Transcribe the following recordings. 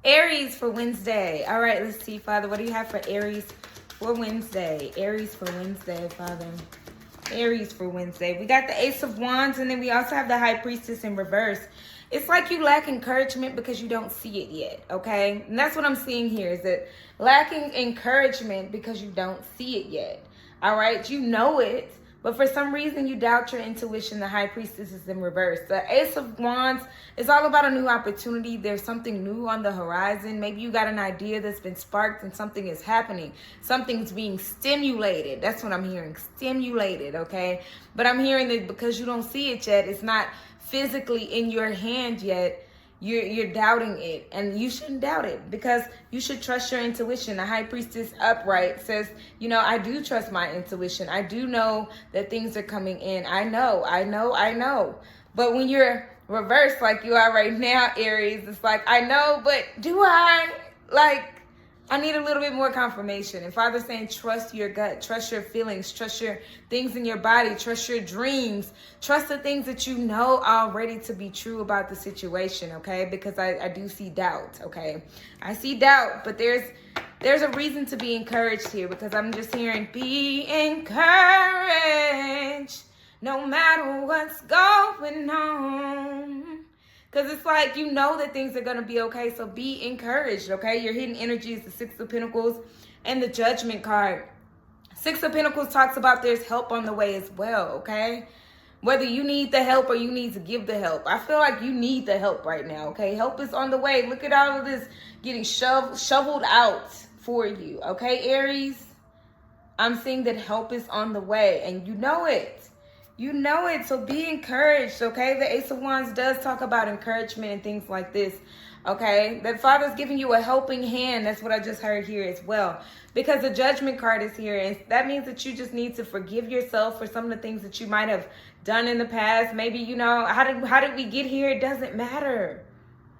Aries for Wednesday. All right, let's see, Father. What do you have for Aries for Wednesday? Aries for Wednesday, Father. Aries for Wednesday. We got the Ace of Wands, and then we also have the High Priestess in reverse. It's like you lack encouragement because you don't see it yet, okay? And that's what I'm seeing here, is that lacking encouragement because you don't see it yet, all right? You know it, but for some reason you doubt your intuition. The High Priestess is in reverse. The Ace of Wands is all about a new opportunity. There's something new on the horizon. Maybe you got an idea that's been sparked and something is happening. Something's being stimulated. That's what I'm hearing, stimulated, okay? But I'm hearing that because you don't see it yet, it's not physically in your hand yet, you're doubting it, and you shouldn't doubt it because you should trust your intuition. The High Priestess upright says, you know, I do trust my intuition. I do know that things are coming in. I know. But when you're reversed like you are right now, Aries, it's like, I know, but do I? Like, I need a little bit more confirmation. And Father's saying, trust your gut, trust your feelings, trust your things in your body, trust your dreams, trust the things that you know already to be true about the situation, okay? Because I do see doubt, okay? I see doubt, but there's a reason to be encouraged here, because I'm just hearing, be encouraged no matter what's going on. Because it's like, you know that things are going to be okay, so be encouraged, okay? Your hidden energy is the Six of Pentacles and the Judgment card. Six of Pentacles talks about there's help on the way as well, okay? Whether you need the help or you need to give the help. I feel like you need the help right now, okay? Help is on the way. Look at all of this getting shoveled out for you, okay, Aries? I'm seeing that help is on the way, and you know it. You know it, so be encouraged, okay? The Ace of Wands does talk about encouragement and things like this, okay? That Father's giving you a helping hand. That's what I just heard here as well. Because the Judgment card is here, and that means that you just need to forgive yourself for some of the things that you might have done in the past. Maybe, you know, how did we get here? It doesn't matter.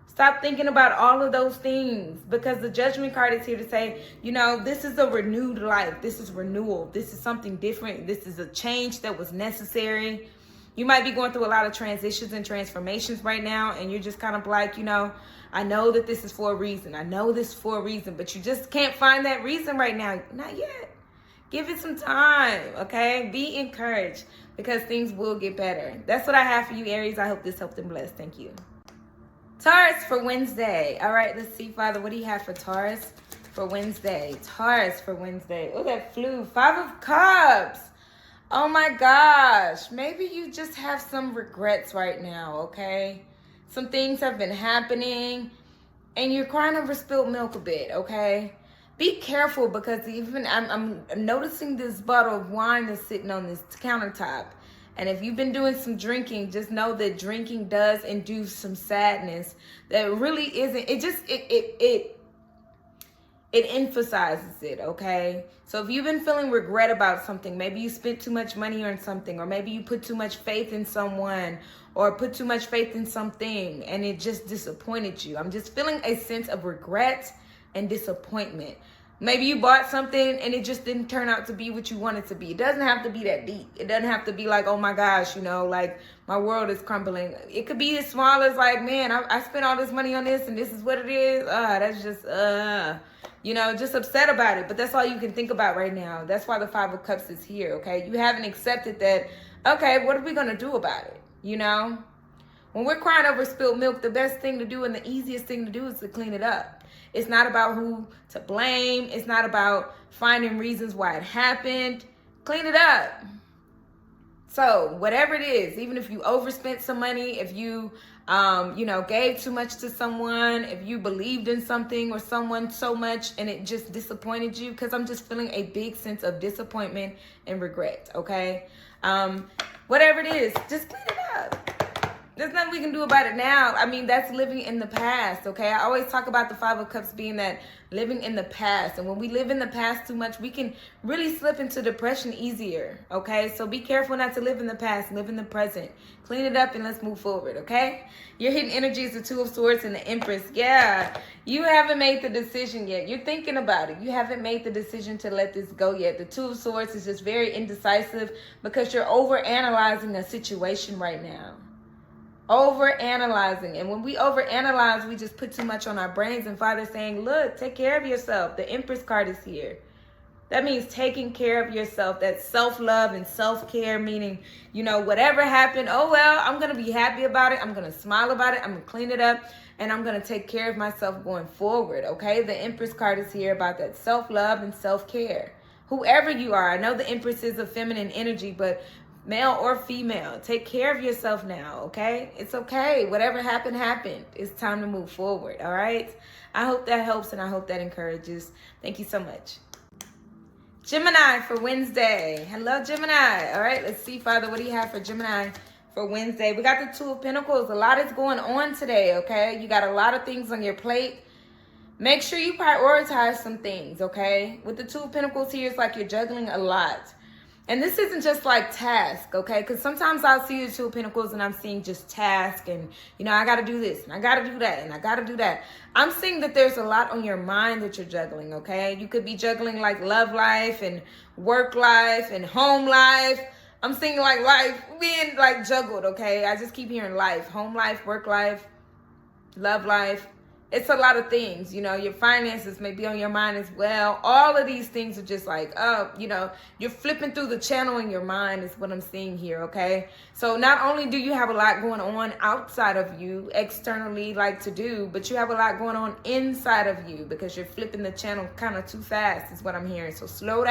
Stop thinking about all of those things, because the Judgment card is here to say, you know, this is a renewed life. This is renewal. This is something different. This is a change that was necessary. You might be going through a lot of transitions and transformations right now, and you're just kind of like, you know, I know that this is for a reason. I know this is for a reason, but you just can't find that reason right now. Not yet. Give it some time, okay? Be encouraged, because things will get better. That's what I have for you, Aries. I hope this helped and blessed. Thank you. Taurus for Wednesday. All right, let's see, Father. What do you have for Taurus for Wednesday? Taurus for Wednesday. Oh, that flew. Five of Cups. Oh, my gosh. Maybe you just have some regrets right now, okay? Some things have been happening, and you're crying over spilled milk a bit, okay? Be careful, because even I'm noticing this bottle of wine that's sitting on this countertop. And if you've been doing some drinking, just know that drinking does induce some sadness that really isn't. It emphasizes it, okay? So if you've been feeling regret about something, maybe you spent too much money on something, or maybe you put too much faith in someone, or put too much faith in something, and it just disappointed you. I'm just feeling a sense of regret and disappointment. Maybe you bought something and it just didn't turn out to be what you want it to be. It doesn't have to be that deep. It doesn't have to be like, oh my gosh, you know, like my world is crumbling. It could be as small as like, man, I spent all this money on this and this is what it is. That's just, you know, just upset about it. But that's all you can think about right now. That's why the Five of Cups is here, okay? You haven't accepted that, okay, what are we going to do about it, you know? When we're crying over spilled milk, the best thing to do and the easiest thing to do is to clean it up. It's not about who to blame. It's not about finding reasons why it happened. Clean it up. So whatever it is, even if you overspent some money, if you, you know, gave too much to someone, if you believed in something or someone so much and it just disappointed you, because I'm just feeling a big sense of disappointment and regret, okay? Whatever it is, just clean it up. There's nothing we can do about it now. I mean, that's living in the past, okay? I always talk about the Five of Cups being that living in the past. And when we live in the past too much, we can really slip into depression easier, okay? So be careful not to live in the past. Live in the present. Clean it up and let's move forward, okay? Your hidden energy is the Two of Swords and the Empress. Yeah, you haven't made the decision yet. You're thinking about it. You haven't made the decision to let this go yet. The Two of Swords is just very indecisive because you're overanalyzing a situation right now. Over-analyzing. And when we over-analyze, we just put too much on our brains. And Father's saying, look, take care of yourself. The Empress card is here. That means taking care of yourself. That's self-love and self-care, meaning, you know, whatever happened, oh, well, I'm going to be happy about it. I'm going to smile about it. I'm going to clean it up. And I'm going to take care of myself going forward, okay? The Empress card is here about that self-love and self-care. Whoever you are, I know the Empress is a feminine energy, but male or female, take care of yourself now, okay? It's okay. Whatever happened, happened. It's time to move forward, all right? I hope that helps and I hope that encourages. Thank you so much. Gemini for Wednesday. Hello, Gemini. All right, let's see, Father, what do you have for Gemini for Wednesday? We got the Two of Pentacles. A lot is going on today, okay? You got a lot of things on your plate. Make sure you prioritize some things, okay? With the Two of Pentacles here, it's like you're juggling a lot. And this isn't just like task, okay? Because sometimes I'll see the Two of Pentacles and I'm seeing just task and, you know, I got to do this and I got to do that and I got to do that. I'm seeing that there's a lot on your mind that you're juggling, okay? You could be juggling like love life and work life and home life. I'm seeing like life being like juggled, okay? I just keep hearing life, home life, work life, love life. It's a lot of things, you know, your finances may be on your mind as well. All of these things are just like, oh, you know, you're flipping through the channel in your mind is what I'm seeing here, okay? So not only do you have a lot going on outside of you, externally like to do, but you have a lot going on inside of you because you're flipping the channel kind of too fast is what I'm hearing. So slow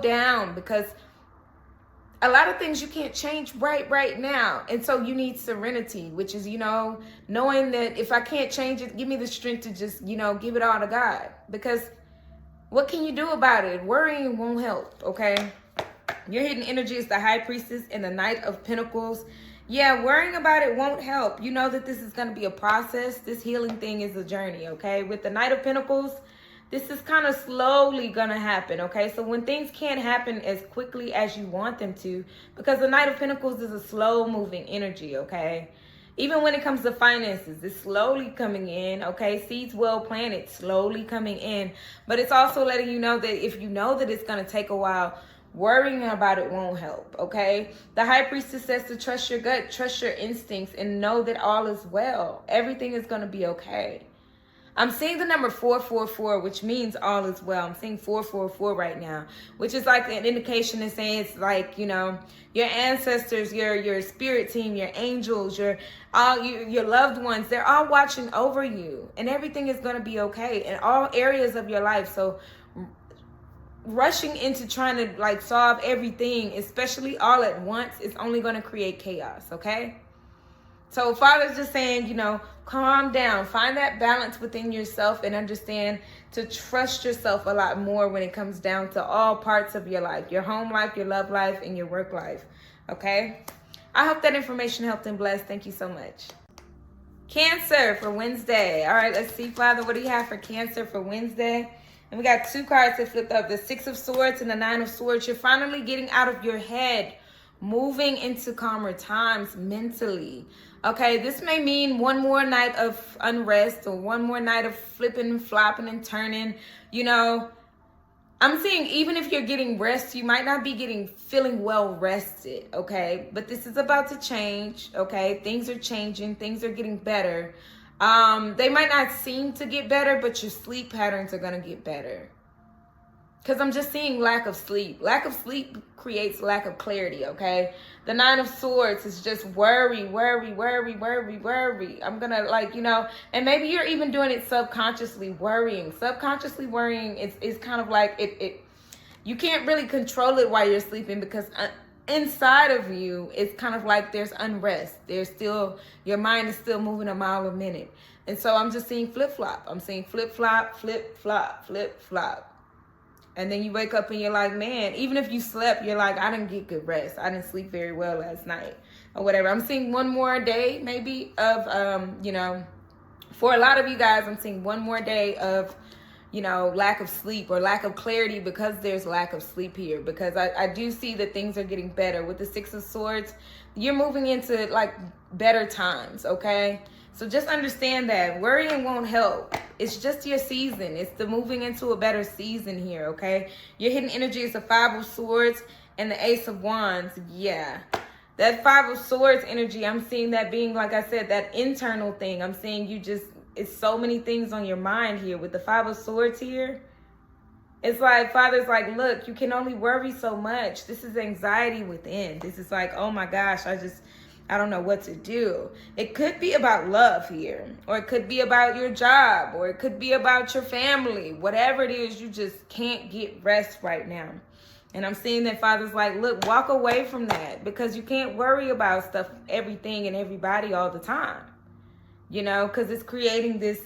down because a lot of things you can't change right now. And so you need serenity, which is, you know, knowing that if I can't change it, give me the strength to just, you know, give it all to God. Because what can you do about it? Worrying won't help, okay? Your hidden energy is the High Priestess and the Knight of Pentacles. Yeah, worrying about it won't help. You know that this is going to be a process. This healing thing is a journey, okay? With the Knight of Pentacles, this is kind of slowly going to happen, okay? So when things can't happen as quickly as you want them to, because the Knight of Pentacles is a slow-moving energy, okay? Even when it comes to finances, it's slowly coming in, okay? Seeds well planted, slowly coming in. But it's also letting you know that if you know that it's going to take a while, worrying about it won't help, okay? The High Priestess says to trust your gut, trust your instincts, and know that all is well. Everything is going to be okay. I'm seeing the number 444, which means all is well. I'm seeing 444 right now, which is like an indication of saying it's like, you know, your ancestors, your spirit team, your angels, your loved ones, they're all watching over you and everything is going to be okay in all areas of your life. So rushing into trying to like solve everything, especially all at once, is only going to create chaos, okay? So Father's just saying, you know, calm down, find that balance within yourself and understand to trust yourself a lot more when it comes down to all parts of your life, your home life, your love life, and your work life, okay? I hope that information helped and blessed. Thank you so much. Cancer for Wednesday. All right, let's see, Father, what do you have for Cancer for Wednesday? And we got two cards that flipped up, the Six of Swords and the Nine of Swords. You're finally getting out of your head, moving into calmer times mentally. Okay, this may mean one more night of unrest or one more night of flipping and flopping and turning. You know, I'm seeing even if you're getting rest, you might not be feeling well rested, okay? But this is about to change, okay? Things are changing. Things are getting better. They might not seem to get better, but your sleep patterns are going to get better. Because I'm just seeing lack of sleep. Lack of sleep creates lack of clarity, okay? The Nine of Swords is just worry. I'm going to like, you know, and maybe you're even doing it subconsciously worrying. Subconsciously worrying is kind of like it. You can't really control it while you're sleeping because inside of you, it's kind of like there's unrest. Your mind is still moving a mile a minute. And so I'm just seeing flip-flop. I'm seeing flip-flop, flip-flop, flip-flop. And then you wake up and you're like, man, even if you slept, you're like, I didn't get good rest. I didn't sleep very well last night or whatever. I'm seeing one more day maybe of, you know, for a lot of you guys, I'm seeing one more day of, you know, lack of sleep or lack of clarity because there's lack of sleep here. Because I do see that things are getting better. With the Six of Swords, you're moving into like better times, okay? So just understand that worrying won't help. It's just your season. It's the moving into a better season here, okay? Your hidden energy is the Five of Swords and the Ace of Wands. Yeah. That Five of Swords energy, I'm seeing that being, like I said, that internal thing. I'm seeing you just, it's so many things on your mind here. With the Five of Swords here, it's like, Father's like, look, you can only worry so much. This is anxiety within. This is like, oh my gosh, I don't know what to do. It could be about love here, or it could be about your job, or it could be about your family. Whatever it is, you just can't get rest right now. And I'm seeing that Father's like, look, walk away from that, because you can't worry about stuff, everything and everybody all the time. You know, because it's creating this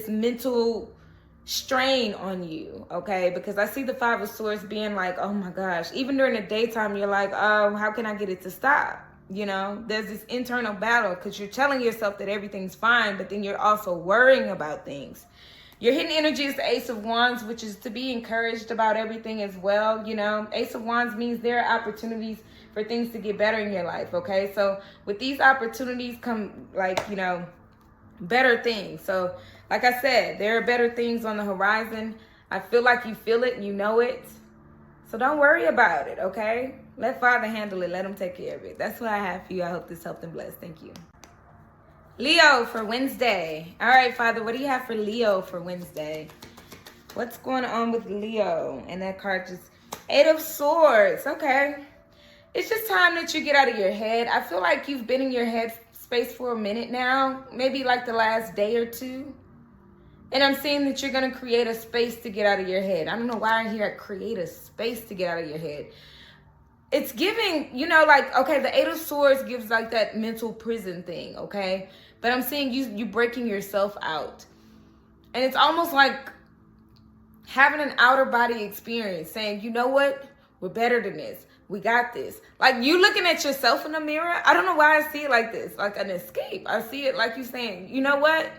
mental strain on you, okay? Because I see the Five of Swords being like, oh my gosh, even during the daytime, you're like, oh, how can I get it to stop? You know, there's this internal battle because you're telling yourself that everything's fine, but then you're also worrying about things. Your hidden energy is the Ace of Wands, which is to be encouraged about everything as well. You know, Ace of Wands means there are opportunities for things to get better in your life, okay? So with these opportunities come, like, you know, better things. So like I said, there are better things on the horizon. I feel like you feel it and you know it. So don't worry about it, okay? Let Father handle it. Let him take care of it. That's what I have for you. I hope this helped and blessed. Thank you. Leo for Wednesday. All right, Father, what do you have for Leo for Wednesday? What's going on with Leo? And that card just, Eight of Swords. Okay. It's just time that you get out of your head. I feel like you've been in your head space for a minute now. Maybe like the last day or two. And I'm seeing that you're going to create a space to get out of your head. I don't know why I hear create a space to get out of your head. It's giving, you know, like, okay, the Eight of Swords gives like that mental prison thing, okay? But I'm seeing you breaking yourself out. And it's almost like having an outer body experience, saying, you know what? We're better than this. We got this. Like you looking at yourself in the mirror. I don't know why I see it like this, like an escape. I see it like you saying, you know what?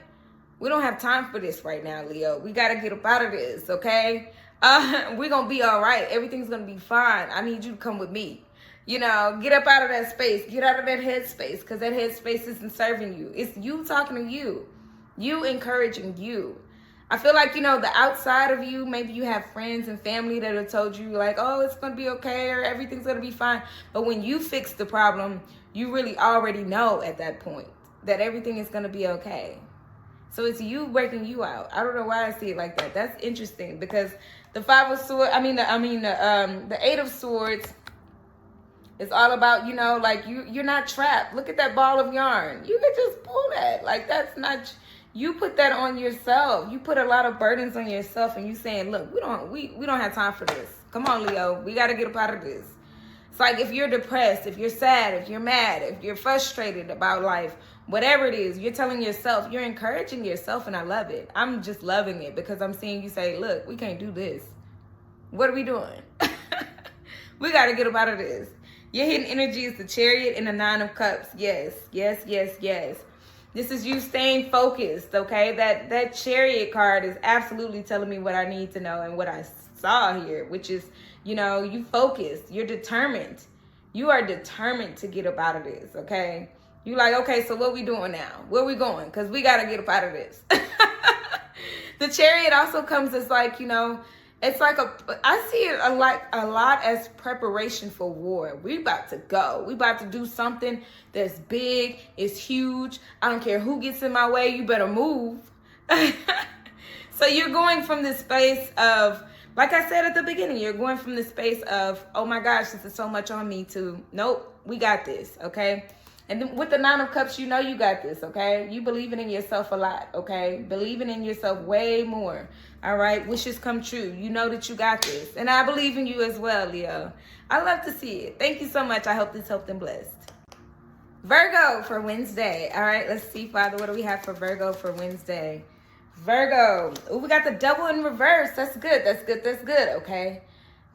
We don't have time for this right now, Leo. We got to get up out of this, okay? We're going to be all right. Everything's going to be fine. I need you to come with me. You know, get up out of that space. Get out of that head space, because that head space isn't serving you. It's you talking to you. You encouraging you. I feel like, you know, the outside of you, maybe you have friends and family that have told you like, oh, it's going to be okay, or everything's going to be fine. But when you fix the problem, you really already know at that point that everything is going to be okay. So it's you breaking you out. I don't know why I see it like that. That's interesting, because the Five of Swords, the Eight of Swords is all about, you know, like you're not trapped. Look at that ball of yarn. You can just pull that. Like that's not, you put that on yourself. You put a lot of burdens on yourself, and you saying, look, we don't have time for this. Come on, Leo. We got to get up out of this. It's like if you're depressed, if you're sad, if you're mad, if you're frustrated about life, whatever it is, you're telling yourself, you're encouraging yourself, and I love it. I'm just loving it, because I'm seeing you say, look, we can't do this. What are we doing? We got to get up out of this. Your hidden energy is the Chariot and the Nine of Cups. Yes, yes, yes, yes. This is you staying focused, okay? That Chariot card is absolutely telling me what I need to know and what I saw here, which is, you know, you focused. You're determined. You are determined to get up out of this, okay? You like, okay, so what we doing now? Where we going? Because we got to get up out of this. The Chariot also comes as like, you know, it's like I see it a lot as preparation for war. We about to go. We about to do something that's big, it's huge. I don't care who gets in my way, you better move. So you're going from this space of, like I said at the beginning, you're going from the space of, oh my gosh, this is so much on me, to, nope, we got this, okay? And then with the Nine of Cups, you know you got this, okay? You believing in yourself a lot, okay? Believing in yourself way more, all right? Wishes come true. You know that you got this. And I believe in you as well, Leo. I love to see it. Thank you so much. I hope this helped and blessed. Virgo for Wednesday. All right, let's see, Father. What do we have for Virgo for Wednesday? Virgo. Oh, we got the Devil in reverse. That's good. That's good. That's good, okay?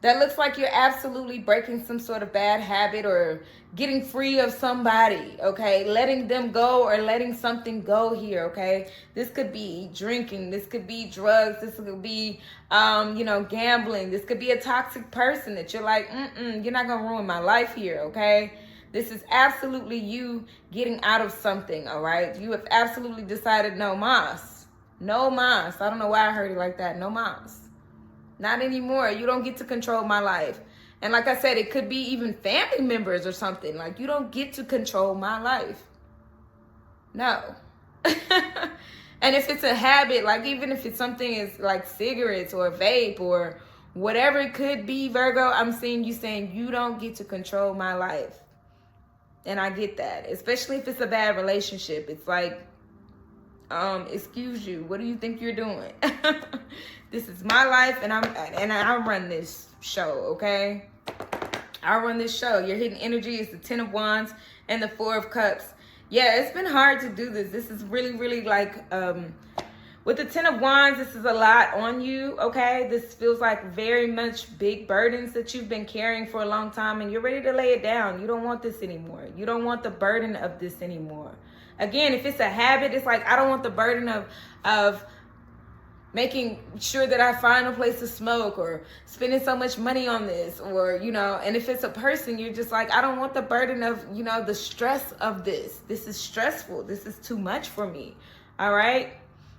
That looks like you're absolutely breaking some sort of bad habit or getting free of somebody, okay? Letting them go or letting something go here, okay? This could be drinking. This could be drugs. This could be, gambling. This could be a toxic person that you're like, you're not going to ruin my life here, okay? This is absolutely you getting out of something, all right? You have absolutely decided no mas. No mas. I don't know why I heard it like that. No mas. Not anymore. You don't get to control my life. And like I said, it could be even family members or something. Like, you don't get to control my life. No. And if it's a habit, like even if it's something is like cigarettes or vape or whatever it could be, Virgo, I'm seeing you saying you don't get to control my life. And I get that, especially if it's a bad relationship. It's like, excuse you, what do you think you're doing? This is my life, and I run this show, okay? I run this show. Your hidden energy is the 10 of Wands and the 4 of Cups. Yeah, it's been hard to do this. This is really, really like, with the 10 of Wands, this is a lot on you, okay? This feels like very much big burdens that you've been carrying for a long time, and you're ready to lay it down. You don't want this anymore. You don't want the burden of this anymore. Again, if it's a habit, it's like, I don't want the burden of making sure that I find a place to smoke or spending so much money on this, or, you know, and if it's a person, you're just like, I don't want the burden of, you know, the stress of this. This is stressful. This is too much for me. All right?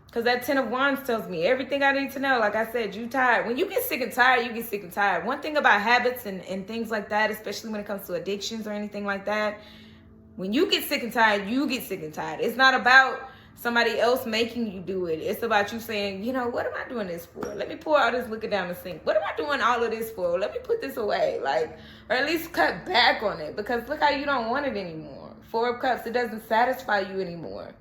Because that 10 of Wands tells me everything I need to know. Like I said, you tired. When you get sick and tired, you get sick and tired. One thing about habits and things like that, especially when it comes to addictions or anything like that, when you get sick and tired, you get sick and tired. It's not about somebody else making you do it. It's about you saying, you know, what am I doing this for? Let me pour all this liquor down the sink. What am I doing all of this for? Let me put this away. Like, or at least cut back on it. Because look how you don't want it anymore. 4 of Cups, it doesn't satisfy you anymore.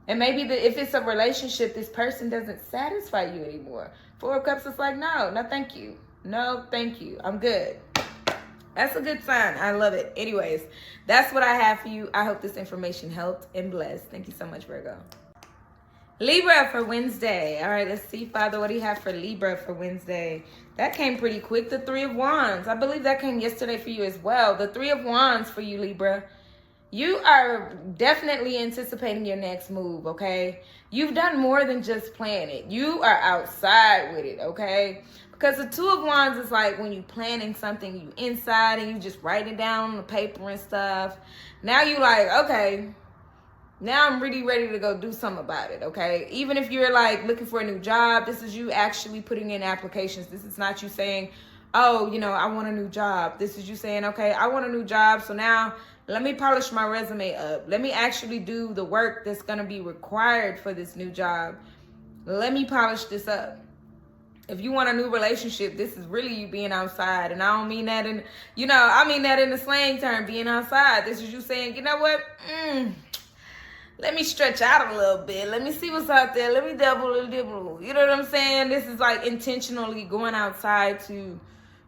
And maybe if it's a relationship, this person doesn't satisfy you anymore. 4 of Cups is like, no thank you. No, thank you. I'm good. That's a good sign. I love it. Anyways, that's what I have for you. I hope this information helped and blessed. Thank you so much, Virgo. Libra for Wednesday. All right, let's see, Father, what do you have for Libra for Wednesday? That came pretty quick. The 3 of Wands. I believe that came yesterday for you as well. The 3 of Wands for you, Libra. You are definitely anticipating your next move, okay? You've done more than just plan it. You are outside with it, okay? Because the 2 of Wands is like when you planning something, you inside and you just write it down on the paper and stuff. Now you like, okay, now I'm really ready to go do something about it, okay? Even if you're like looking for a new job, this is you actually putting in applications. This is not you saying, oh, you know, I want a new job. This is you saying, okay, I want a new job, so now let me polish my resume up. Let me actually do the work that's going to be required for this new job. Let me polish this up. If you want a new relationship, this is really you being outside. And I don't mean that in, you know, I mean that in the slang term, being outside. This is you saying, you know what? Let me stretch out a little bit. Let me see what's out there. Let me double. You know what I'm saying? This is like intentionally going outside to,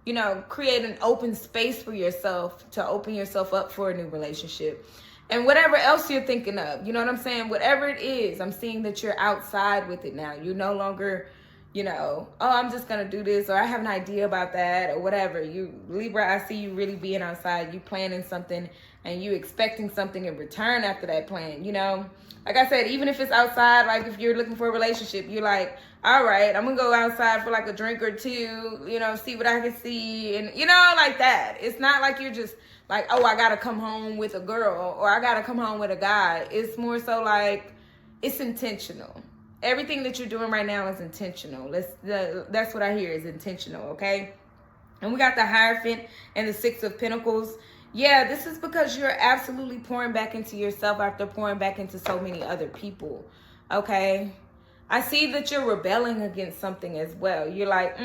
you know, create an open space for yourself, to open yourself up for a new relationship. And whatever else you're thinking of, you know what I'm saying? Whatever it is, I'm seeing that you're outside with it now. You're no longer, you know, oh, I'm just going to do this, or I have an idea about that, or whatever. You, Libra, I see you really being outside. You planning something and you expecting something in return after that plan, you know? Like I said, even if it's outside, like if you're looking for a relationship, you're like, all right, I'm going to go outside for like a drink or two, you know, see what I can see. And, you know, like that. It's not like you're just like, oh, I got to come home with a girl or I got to come home with a guy. It's more so like it's intentional. Everything that you're doing right now is intentional. That's what I hear is intentional, okay? And we got the Hierophant and the 6 of Pentacles. Yeah, this is because you're absolutely pouring back into yourself after pouring back into so many other people, okay? I see that you're rebelling against something as well. You're like,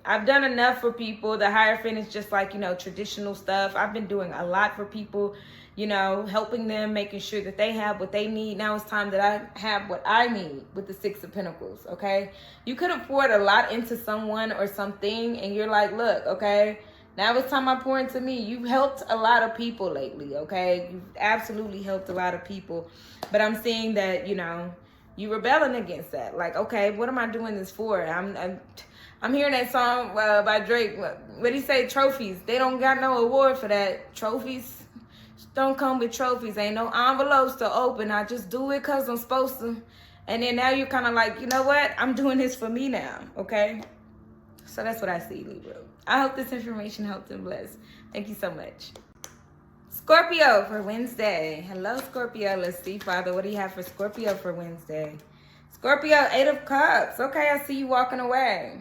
I've done enough for people. The Hierophant is just like, you know, traditional stuff. I've been doing a lot for people, you know, helping them, making sure that they have what they need. Now it's time that I have what I need with the 6 of Pentacles, okay? You could have poured a lot into someone or something, and you're like, look, okay, now it's time I pour into me. You've helped a lot of people lately, okay? You've absolutely helped a lot of people. But I'm seeing that, you know, you rebelling against that. Like, okay, what am I doing this for? I'm hearing that song by Drake. What he say? Trophies. They don't got no award for that. Trophies don't come with trophies. Ain't no envelopes to open. I just do it because I'm supposed to. And then now you're kind of like, you know what? I'm doing this for me now, okay? So that's what I see, Libra. I hope this information helped and blessed. Thank you so much. Scorpio for Wednesday. Hello, Scorpio. Let's see, Father, what do you have for Scorpio for Wednesday? Scorpio, 8 of Cups. Okay, I see you walking away.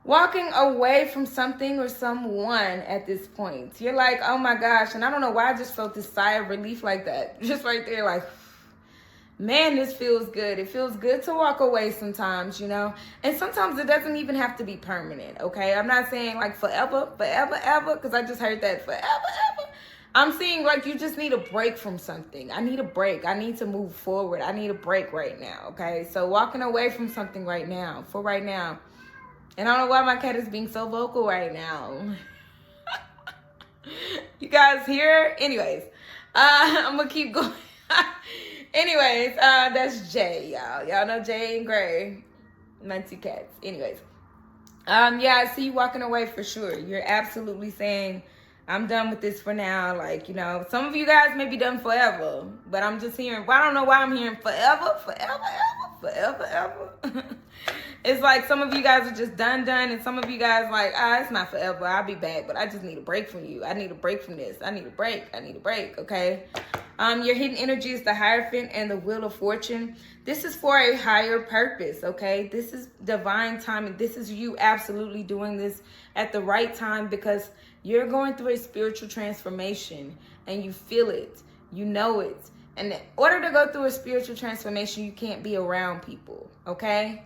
walking away from something or someone at this point. You're like, oh my gosh. And I don't know why I just felt this sigh of relief like that. Just right there, like, man, this feels good. It feels good to walk away sometimes, you know? And sometimes it doesn't even have to be permanent, okay? I'm not saying like forever, ever, because I just heard that forever, ever. I'm seeing like you just need a break from something. I need a break. I need to move forward. I need a break right now, okay? So walking away from something right now, for right now. And I don't know why my cat is being so vocal right now. You guys hear? Anyways, I'm going to keep going. Anyways, that's Jay, y'all. Y'all know Jay and Gray, my two cats. Anyways, yeah, I see you walking away for sure. You're absolutely saying, I'm done with this for now. Like, you know, some of you guys may be done forever, but I'm just hearing, well, I don't know why I'm hearing forever. It's like some of you guys are just done, and some of you guys like, it's not forever. I'll be back, but I just need a break from you. I need a break from this. I need a break, okay? Your hidden energy is the Hierophant and the Wheel of Fortune. This is for a higher purpose, okay? This is divine timing. This is you absolutely doing this at the right time because you're going through a spiritual transformation and you feel it. You know it. And in order to go through a spiritual transformation, you can't be around people, okay?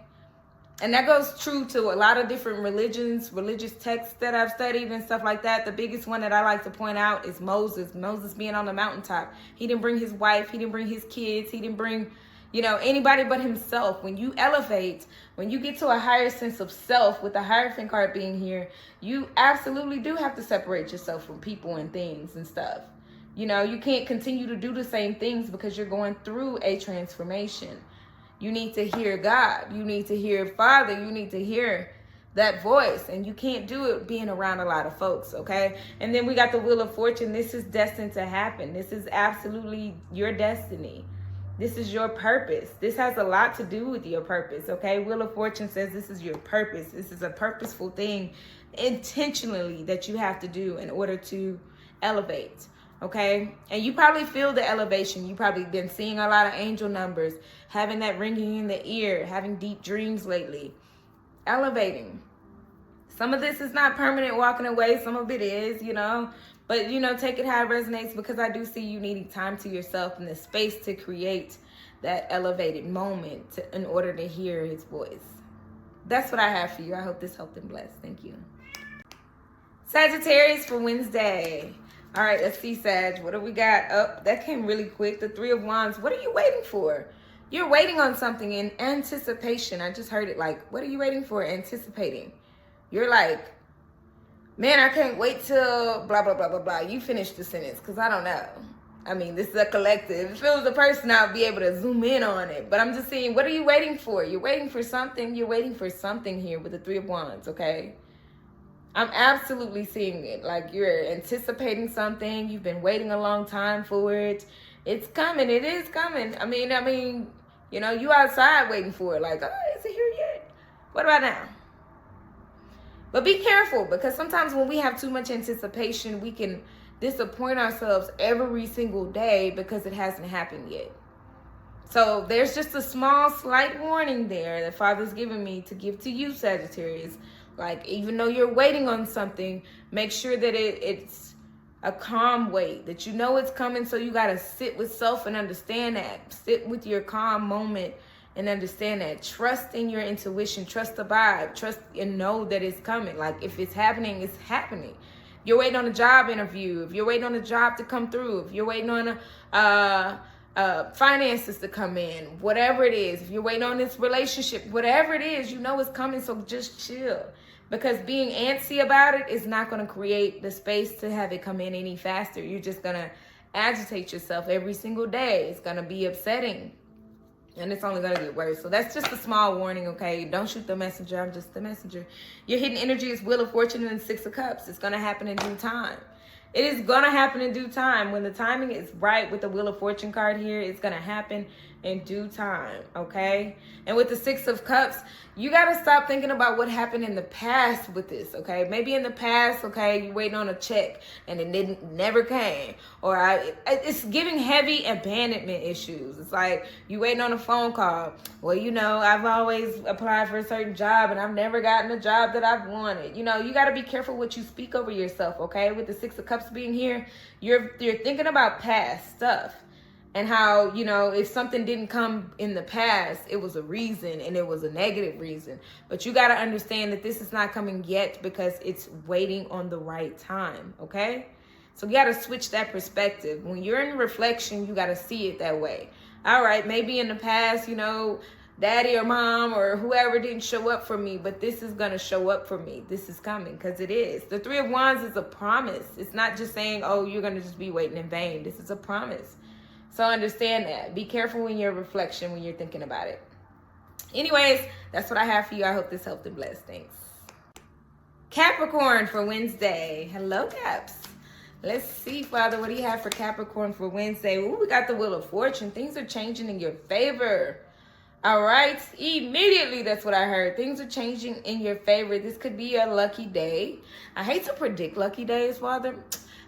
And that goes true to a lot of different religions, religious texts that I've studied and stuff like that. The biggest one that I like to point out is Moses. Moses being on the mountaintop. He didn't bring his wife. He didn't bring his kids. He didn't bring, you know, anybody but himself. When you elevate, when you get to a higher sense of self, with the Hierophant card being here, you absolutely do have to separate yourself from people and things and stuff. You know, you can't continue to do the same things because you're going through a transformation. You need to hear God. You need to hear Father. You need to hear that voice. And you can't do it being around a lot of folks, okay? And then we got the Wheel of Fortune. This is destined to happen. This is absolutely your destiny. This is your purpose. This has a lot to do with your purpose, okay? Wheel of Fortune says this is your purpose. This is a purposeful thing intentionally that you have to do in order to elevate. Okay, and you probably feel the elevation. You probably been seeing a lot of angel numbers, having that ringing in the ear, having deep dreams lately. Elevating. Some of this is not permanent walking away. Some of it is, you know. But, you know, take it how it resonates because I do see you needing time to yourself and the space to create that elevated moment in order to hear his voice. That's what I have for you. I hope this helped and blessed. Thank you. Sagittarius for Wednesday. All right, let's see, Sag. What do we got? Oh, that came really quick. The Three of Wands. What are you waiting for? You're waiting on something in anticipation. I just heard it like, what are you waiting for? Anticipating. You're like, man, I can't wait till blah, blah, blah, blah, blah. You finish the sentence because I don't know. I mean, this is a collective. If it was a person, I'd be able to zoom in on it. But I'm just saying, what are you waiting for? You're waiting for something. You're waiting for something here with the Three of Wands, okay? I'm absolutely seeing it. Like you're anticipating something. You've been waiting a long time for it. It's coming. It is coming. I mean, you know, you outside waiting for it. Like, oh, is it here yet? What about now? But be careful because sometimes when we have too much anticipation, we can disappoint ourselves every single day because it hasn't happened yet. So there's just a small, slight warning there that Father's given me to give to you, Sagittarius. Like, even though you're waiting on something, make sure that it's a calm wait, that you know it's coming. So you got to sit with self and understand that. Sit with your calm moment and understand that. Trust in your intuition. Trust the vibe. Trust and know that it's coming. Like, if it's happening, it's happening. If you're waiting on a job interview, if you're waiting on a job to come through, if you're waiting on finances to come in, whatever it is, if you're waiting on this relationship, whatever it is, you know it's coming. So just chill. Because being antsy about it is not going to create the space to have it come in any faster. You're just going to agitate yourself every single day. It's going to be upsetting. And it's only going to get worse. So that's just a small warning, okay? Don't shoot the messenger. I'm just the messenger. Your hidden energy is Wheel of Fortune and Six of Cups. It's going to happen in due time. It is going to happen in due time. When the timing is right with the Wheel of Fortune card here, it's going to happen. in due time, okay? And with the Six of Cups, you got to stop thinking about what happened in the past with this, okay? Maybe in the past, okay, you waiting on a check and it never came. Or it's giving heavy abandonment issues. It's like you waiting on a phone call. Well, you know, I've always applied for a certain job and I've never gotten a job that I've wanted. You know, you got to be careful what you speak over yourself, okay? With the Six of Cups being here, you're thinking about past stuff. And how, you know, if something didn't come in the past, it was a reason and it was a negative reason. But you got to understand that this is not coming yet because it's waiting on the right time, okay? So you got to switch that perspective. When you're in reflection, you got to see it that way. All right, maybe in the past, you know, daddy or mom or whoever didn't show up for me, but this is going to show up for me. This is coming because it is. The Three of Wands is a promise. It's not just saying, oh, you're going to just be waiting in vain. This is a promise. So understand that. Be careful in your reflection when you're thinking about it. Anyways, that's what I have for you. I hope this helped and blessed. Thanks. Capricorn for Wednesday. Hello, Caps. Let's see, Father, what do you have for Capricorn for Wednesday? Ooh, we got the Wheel of Fortune. Things are changing in your favor. All right. Immediately, that's what I heard. Things are changing in your favor. This could be a lucky day. I hate to predict lucky days, Father.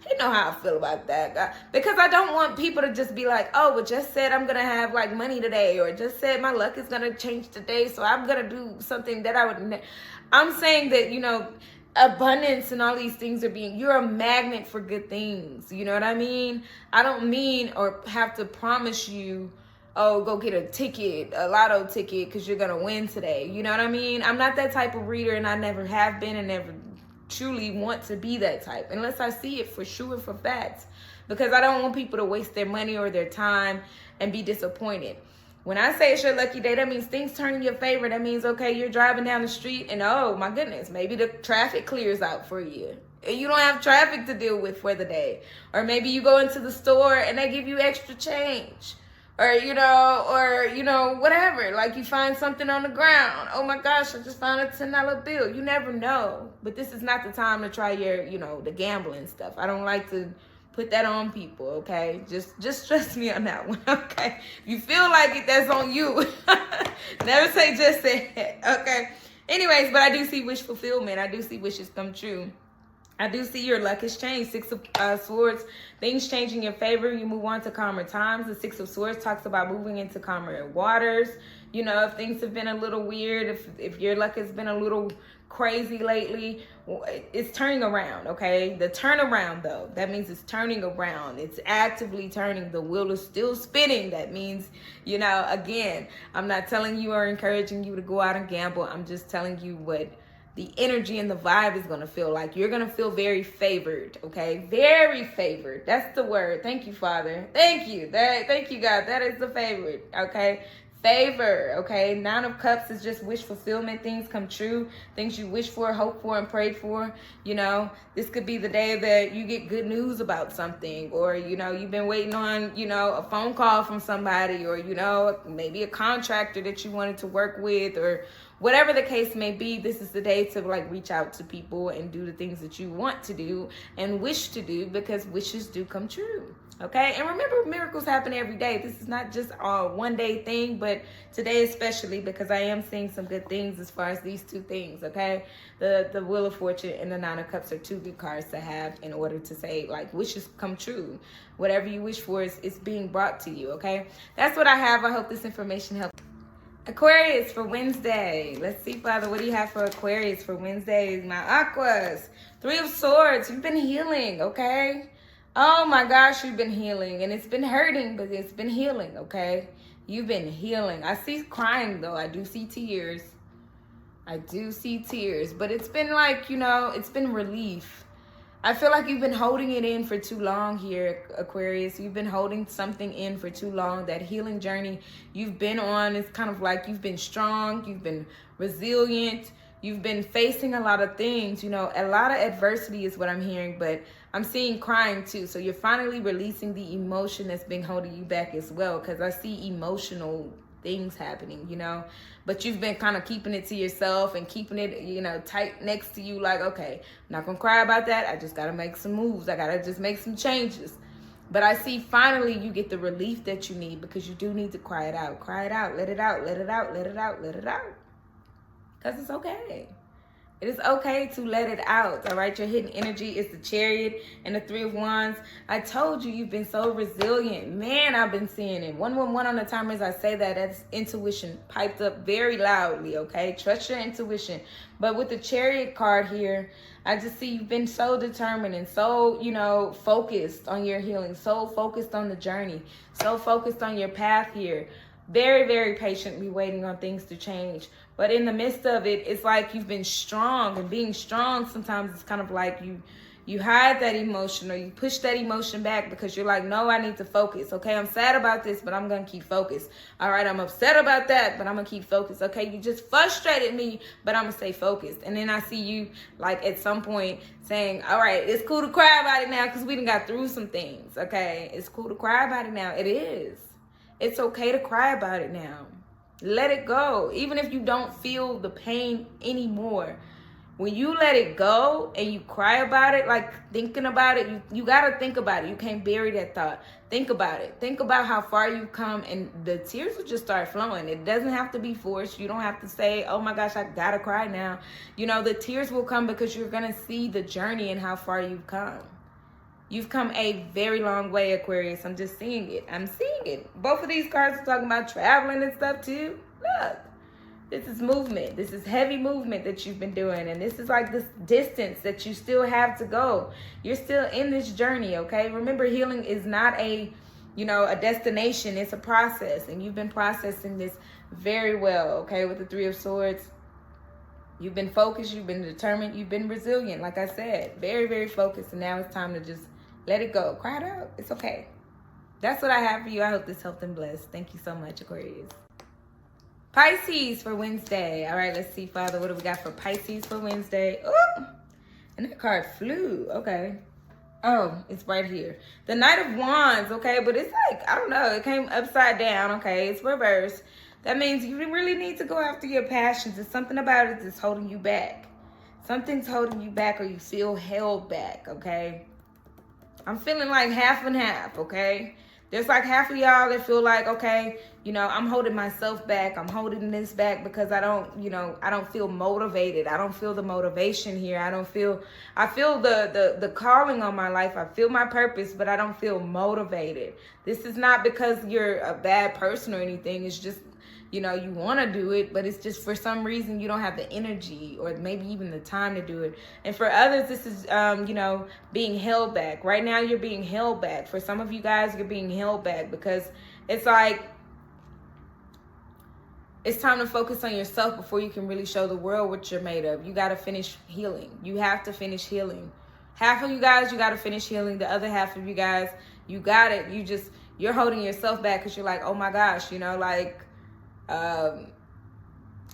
You know how I feel about that, because I don't want people to just be like, oh, well, Jess said I'm gonna have like money today, or just said my luck is gonna change today, so I'm gonna do something that I would. I'm saying that, you know, abundance and all these things are you're a magnet for good things. You know what I mean? I don't mean or have to promise you, oh, go get a lotto ticket because you're gonna win today. You know what I mean? I'm not that type of reader, and I never have been and never truly want to be that type unless I see it for sure, for facts, because I don't want people to waste their money or their time and be disappointed. When I say it's your lucky day, that means things turn in your favor. That means, okay, you're driving down the street and, oh my goodness, maybe the traffic clears out for you and you don't have traffic to deal with for the day. Or maybe you go into the store and they give you extra change. Or, you know, whatever. Like you find something on the ground. Oh my gosh, I just found a $10 bill. You never know. But this is not the time to try your, you know, the gambling stuff. I don't like to put that on people, okay? Just trust me on that one, okay? If you feel like it, that's on you. Never say just say it, okay? Anyways, but I do see wish fulfillment. I do see wishes come true. I do see your luck has changed. Six of Swords, things change in your favor. You move on to calmer times. The Six of Swords talks about moving into calmer waters. You know, if things have been a little weird, if your luck has been a little crazy lately, it's turning around, okay? The turnaround, though, that means it's turning around. It's actively turning. The wheel is still spinning. That means, you know, again, I'm not telling you or encouraging you to go out and gamble. I'm just telling you what the energy and the vibe is going to feel like. You're going to feel very favored, okay? Very favored. That's the word. Thank you, Father. Thank you. Thank you, God. That is the favorite, okay? Favor, okay? Nine of Cups is just wish fulfillment. Things come true. Things you wish for, hope for, and prayed for. You know, this could be the day that you get good news about something, or, you know, you've been waiting on, you know, a phone call from somebody, or, you know, maybe a contractor that you wanted to work with, or whatever the case may be. This is the day to like reach out to people and do the things that you want to do and wish to do, because wishes do come true. Okay, and remember, miracles happen every day. This is not just a one-day thing, but today especially, because I am seeing some good things as far as these two things, okay? The Wheel of Fortune and the Nine of Cups are two good cards to have in order to say, like, wishes come true. Whatever you wish for is being brought to you, okay? That's what I have. I hope this information helped. Aquarius for Wednesday. Let's see, Father, what do you have for Aquarius for Wednesday? My Aquas. Three of Swords. You've been healing, okay? Oh my gosh, you've been healing, and it's been hurting, but it's been healing, okay? You've been healing. I see crying, though. I do see tears. I do see tears, but it's been like, you know, it's been relief. I feel like you've been holding it in for too long here, Aquarius. You've been holding something in for too long. That healing journey you've been on, it's kind of like you've been strong, you've been resilient, you've been facing a lot of things, you know, a lot of adversity is what I'm hearing, but I'm seeing crying too. So you're finally releasing the emotion that's been holding you back as well, because I see emotional things happening, you know, but you've been kind of keeping it to yourself and keeping it, you know, tight next to you, like, okay, I'm not gonna cry about that. I just gotta make some moves. I gotta just make some changes. But I see finally you get the relief that you need, because you do need to cry it out. Cry it out. Let it out. Let it out. Let it out. Let it out. Because it's okay. It is okay to let it out, all right? Your hidden energy is the Chariot and the Three of Wands. I told you, you've been so resilient. Man, I've been seeing it. 111 on the timers, I say that. That's intuition piped up very loudly, okay? Trust your intuition. But with the Chariot card here, I just see you've been so determined and so, you know, focused on your healing, so focused on the journey, so focused on your path here. Very, very patiently waiting on things to change. But in the midst of it, it's like you've been strong. And being strong, sometimes it's kind of like you hide that emotion, or you push that emotion back because you're like, no, I need to focus. Okay, I'm sad about this, but I'm going to keep focused. All right, I'm upset about that, but I'm going to keep focused. Okay, you just frustrated me, but I'm going to stay focused. And then I see you like at some point saying, all right, it's cool to cry about it now because we done got through some things. Okay, it's cool to cry about it now. It is. It's okay to cry about it now. Let it go. Even if you don't feel the pain anymore, when you let it go and you cry about it, like thinking about it, you got to think about it. You can't bury that thought. Think about it. Think about how far you've come, and the tears will just start flowing. It doesn't have to be forced. You don't have to say, oh my gosh, I got to cry now. You know, the tears will come because you're going to see the journey and how far you've come. You've come a very long way, Aquarius. I'm just seeing it. I'm seeing it. Both of these cards are talking about traveling and stuff too. Look, this is movement. This is heavy movement that you've been doing. And this is like this distance that you still have to go. You're still in this journey, okay? Remember, healing is not a, you know, a destination. It's a process. And you've been processing this very well, okay, with the Three of Swords. You've been focused. You've been determined. You've been resilient, like I said. Very, very focused. And now it's time to just let it go. Cry it out. It's okay. That's what I have for you. I hope this helped and blessed. Thank you so much, Aquarius. Pisces for Wednesday. All right, let's see, Father. What do we got for Pisces for Wednesday? Oh, and that card flew. Okay. Oh, it's right here. The Knight of Wands. Okay, but it's like, I don't know. It came upside down. Okay, it's reversed. That means you really need to go after your passions. There's something about it that's holding you back. Something's holding you back, or you feel held back, okay? I'm feeling like half and half, okay? There's like half of y'all that feel like, okay, you know, I'm holding myself back. I'm holding this back because I don't, you know, I don't feel motivated. I don't feel the motivation here. I feel the calling on my life. I feel my purpose, but I don't feel motivated. This is not because you're a bad person or anything. It's just, you know, you want to do it, but it's just for some reason you don't have the energy or maybe even the time to do it. And for others, this is, you know, being held back. Right now, you're being held back. For some of you guys, you're being held back because it's like, it's time to focus on yourself before you can really show the world what you're made of. You got to finish healing. You have to finish healing. Half of you guys, you got to finish healing. The other half of you guys, you got it. You're holding yourself back because you're like, oh my gosh, you know, like, am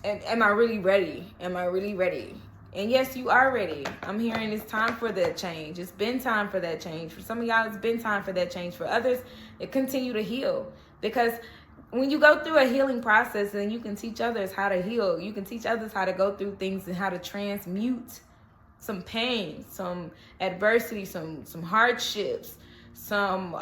I really ready? Am I really ready? And yes, you are ready. I'm hearing it's time for that change. It's been time for that change. For some of y'all, it's been time for that change. For others, it continue to heal. Because when you go through a healing process and you can teach others how to heal, you can teach others how to go through things and how to transmute some pain, some adversity, some hardships, some,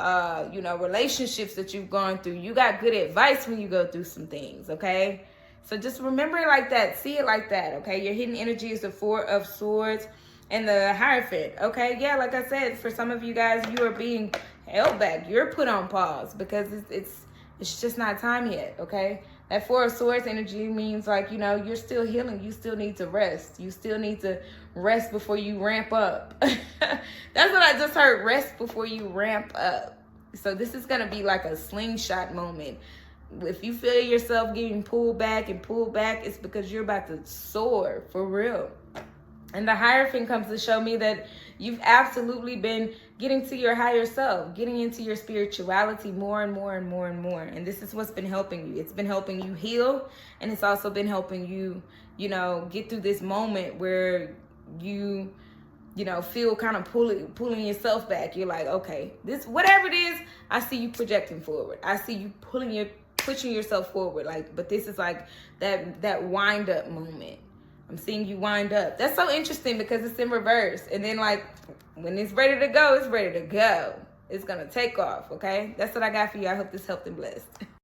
you know, relationships that you've gone through. You got good advice when you go through some things, okay? So just remember it like that. See it like that, okay? Your hidden energy is the Four of Swords and the Hierophant, okay? Yeah, like I said, for some of you guys, you are being held back. You're put on pause because it's just not time yet, okay? That Four of Swords energy means, like, you know, you're still healing. You still need to rest. You still need to rest before you ramp up. That's what I just heard. Rest before you ramp up. So this is going to be like a slingshot moment. If you feel yourself getting pulled back, it's because you're about to soar for real. And the Hierophant comes to show me that you've absolutely been getting to your higher self, getting into your spirituality more and more and more and more. And this is what's been helping you. It's been helping you heal. And it's also been helping you, you know, get through this moment where you know, feel kind of pulling yourself back. You're like, okay, this, whatever it is, I see you projecting forward. I see you pushing yourself forward. Like, but this is like that wind up moment. I'm seeing you wind up. That's so interesting because it's in reverse. And then, like, when it's ready to go, it's ready to go. It's going to take off, okay? That's what I got for you. I hope this helped and blessed.